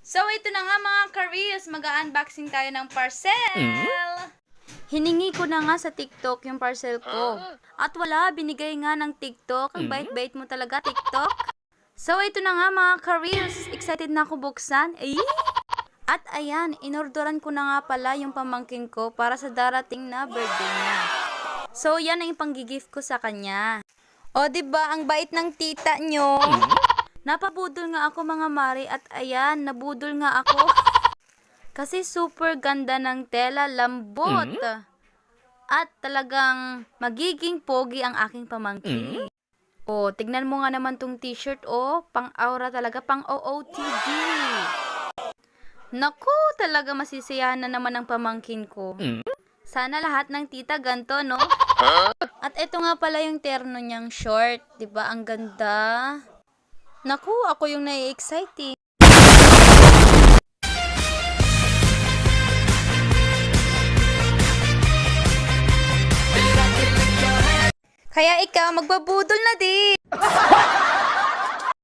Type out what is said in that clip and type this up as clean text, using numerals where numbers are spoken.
So, ito na nga mga ka-reels, mag-unboxing tayo ng parcel. Hiningi ko na nga sa TikTok yung parcel ko. At wala, binigay nga ng TikTok. Ang bait-bait mo talaga, TikTok. So, ito na nga mga ka-reels. Excited na ako buksan. At ayan, inorderan ko na nga pala yung pamangkin ko para sa darating na birthday niya. So, yan ang panggigift ko sa kanya. O, diba, ang bait ng tita nyo. Napabudol nga ako mga mari at ayan, nabudol nga ako. Kasi super ganda ng tela, lambot. At talagang magiging pogi ang aking pamangkin. O, tignan mo nga naman tong t-shirt, pang-aura talaga, pang-OOTD. Naku, talaga masisiyahan na naman ang pamangkin ko. Sana lahat ng tita ganto, no? At ito nga pala yung terno niyang short, 'di ba? Ang ganda. Naku, ako yung nai-excited. Kaya ikaw, magbabudol na din.